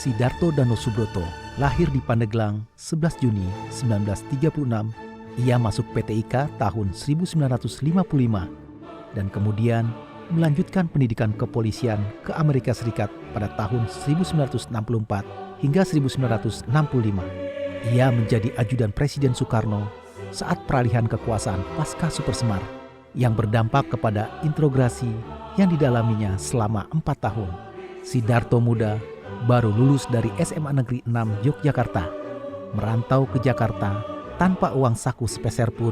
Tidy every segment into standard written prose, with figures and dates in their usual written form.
Sidarto Danusubroto lahir di Pandeglang 11 Juni 1936. Ia masuk PT IKA tahun 1955 dan kemudian melanjutkan pendidikan kepolisian ke Amerika Serikat pada tahun 1964 hingga 1965. Ia menjadi ajudan Presiden Soekarno saat peralihan kekuasaan pasca Super Semar yang berdampak kepada integrasi yang didalaminya selama 4 tahun. Sidarto muda baru lulus dari SMA Negeri 6 Yogyakarta, merantau ke Jakarta tanpa uang saku sepeser pun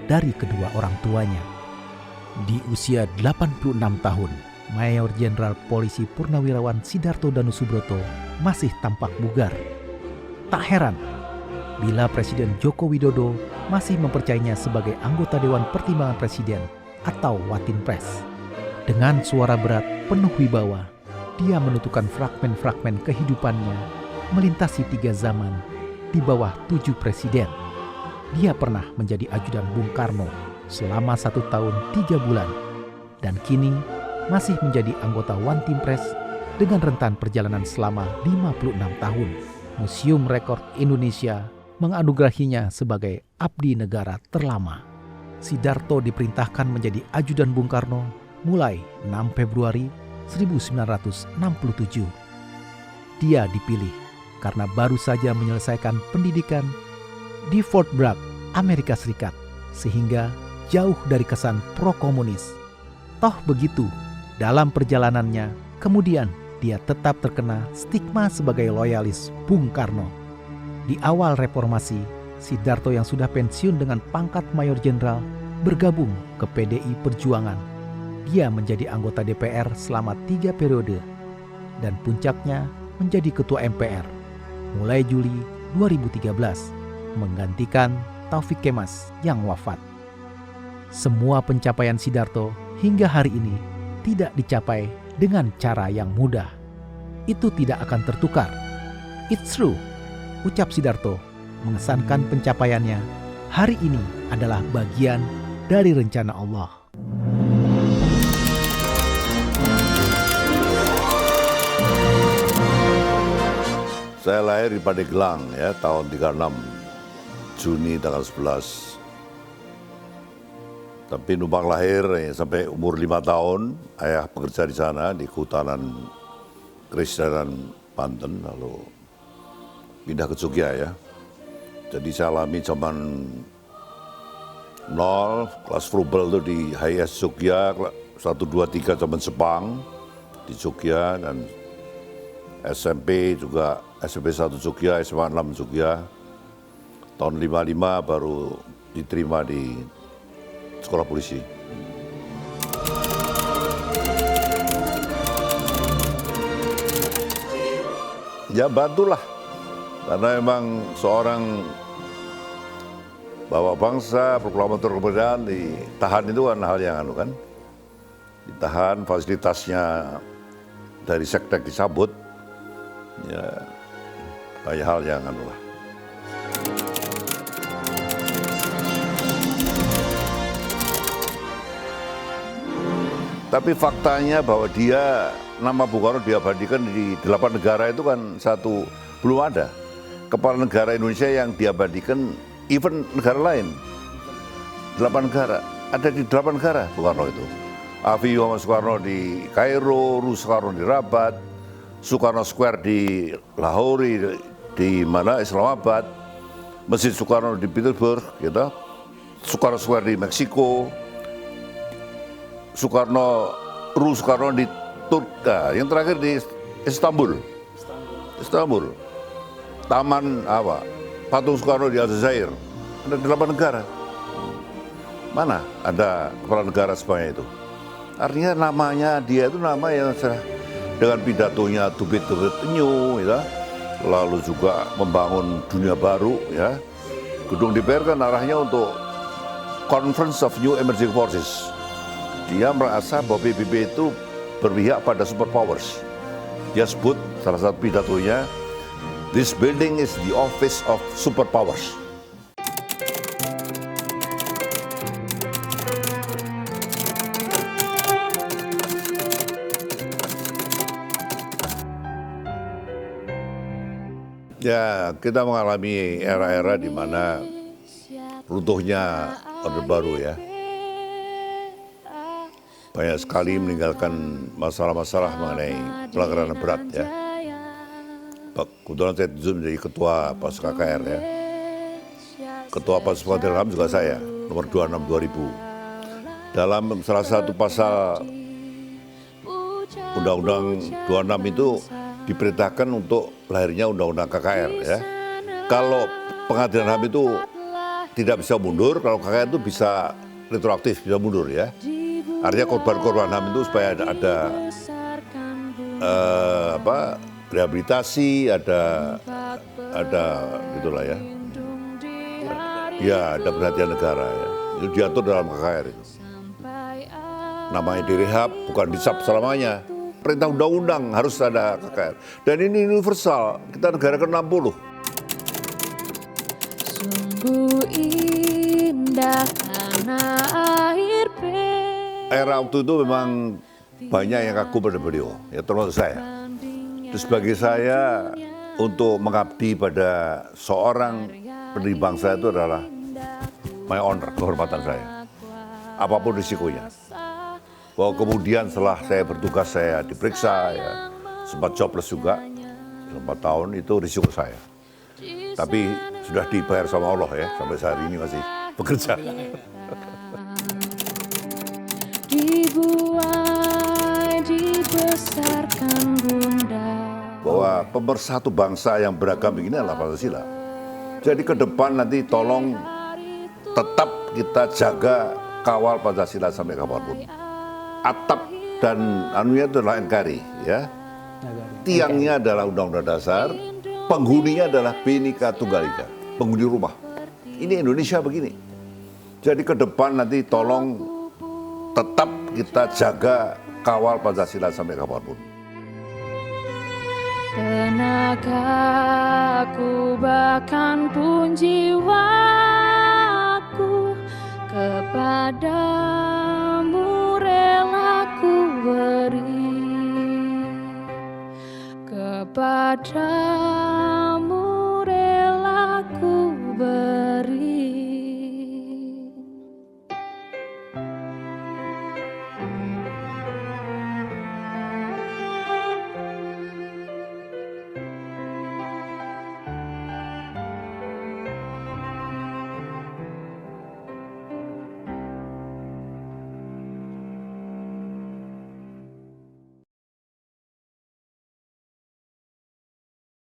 dari kedua orang tuanya. Di usia 86 tahun, Mayor Jenderal Polisi Purnawirawan Sidarto Danusubroto masih tampak bugar. Tak heran bila Presiden Joko Widodo masih mempercayainya sebagai anggota Dewan Pertimbangan Presiden atau Watinpres. Dengan suara berat penuh wibawa, dia menuturkan fragmen-fragmen kehidupannya melintasi 3 zaman di bawah 7 presiden. Dia pernah menjadi ajudan Bung Karno selama 1 tahun 3 bulan dan kini masih menjadi anggota Watinpres dengan rentan perjalanan selama 56 tahun. Museum Rekor Indonesia menganugerahinya sebagai abdi negara terlama. Sidarto diperintahkan menjadi ajudan Bung Karno mulai 6 Februari 1967. Dia dipilih karena baru saja menyelesaikan pendidikan di Fort Bragg, Amerika Serikat, sehingga jauh dari kesan pro-komunis. Toh begitu, dalam perjalanannya, kemudian dia tetap terkena stigma sebagai loyalis Bung Karno. Di awal reformasi, Sidarto yang sudah pensiun dengan pangkat Mayor Jenderal bergabung ke PDI Perjuangan. Dia menjadi anggota DPR selama 3 periode dan puncaknya menjadi ketua MPR mulai Juli 2013 menggantikan Taufik Kemas yang wafat. Semua pencapaian Sidarto hingga hari ini tidak dicapai dengan cara yang mudah. Itu tidak akan tertukar. It's true, ucap Sidarto mengesankan pencapaiannya hari ini adalah bagian dari rencana Allah. Saya lahir di Pandeglang ya tahun 36, Juni tanggal 11. Tapi numpang lahir sampai umur 5 tahun, ayah bekerja di sana di Kehutanan Keris dan Banten, lalu pindah ke Jogja ya. Jadi saya alami zaman 0, kelas Frubel itu di HIS Jogja, 1, 2, 3 zaman Jepang di Jogja, dan SMP juga SMP 1 Jogja, SMA 6 Jogja. Tahun 55 baru diterima di sekolah polisi. Ya bantulah, karena memang seorang bawa bangsa, proklamator kemerdekaan ditahan itu kan hal yang kan. Ditahan, fasilitasnya dari sektek dicabut. Ya, banyak hal yang lah. Tapi faktanya bahwa dia, nama Bung Karno diabadikan di 8 negara itu kan belum ada. Kepala negara Indonesia yang diabadikan, even negara lain. 8 negara, ada di 8 negara Bung Karno itu. Afi Muhammad Soekarno di Kairo, Rus Soekarno di Rabat, Soekarno Square di Lahore, di mana Islamabad, Masjid Soekarno di Petersburg, gitu. Soekarno Square di Meksiko, Rus Soekarno di Turki, yang terakhir di Istanbul. Taman Patung Soekarno di Aljazair, ada 8 negara. Mana ada kepala negara sebanyak itu? Artinya namanya dia itu nama yang dengan pidatonya tubit-tubit new, ya. Lalu juga membangun dunia baru, ya. Gedung DPR kan arahnya untuk Conference of New Emerging Forces. Dia merasa bahwa PBB itu berpihak pada superpowers. Dia sebut salah satu pidatonya, "This building is the office of superpowers." Ya, kita mengalami era-era di mana runtuhnya Orde Baru ya. Banyak sekali meninggalkan masalah-masalah mengenai pelanggaran berat ya. Kebetulan saya menjadi ketua Pansus KKR ya. Ketua Pansus Pengaduan HAM juga saya, nomor 26 2000. Dalam salah satu pasal Undang-Undang 26 itu diperintahkan untuk lahirnya Undang-Undang KKR ya. Kalau Pengadilan HAM itu tidak bisa mundur, kalau KKR itu bisa retroaktif, bisa mundur ya. Artinya korban-korban HAM itu supaya ada rehabilitasi, ada gitulah ya. Ya, ada perhatian negara ya. Itu diatur dalam KKR itu. Namanya direhab, bukan disap selamanya. Perintah undang-undang harus ada KKR. Dan ini universal, kita negara ke-60. Sungguh indah tanah air Era waktu itu memang banyak yang kagum pada beliau, ya termasuk saya. Terus bagi saya, untuk mengabdi pada seorang pendiri bangsa itu adalah my honor, kehormatan saya. Apapun risikonya. Bahwa kemudian setelah saya bertugas, saya diperiksa, ya, sempat jobless juga, 4 tahun itu risiko saya. Tapi sudah dibayar sama Allah ya, sampai saat ini masih bekerja. dibuai dibesarkan bunda. Bahwa pemersatu bangsa yang beragam begini adalah Pancasila. Jadi ke depan nanti tolong tetap kita jaga kawal Pancasila sampai kapanpun. Atap dan anunya itu adalah NKRI ya. Tiangnya adalah Undang-Undang Dasar, penghuninya adalah Bhinneka Tunggal Ika, penghuni rumah. Ini Indonesia begini. Jadi ke depan nanti tolong tetap kita jaga kawal Pancasila sampai kapanpun. Tenagaku bahkan pun jiwaku kepadamu rela ku beri, kepada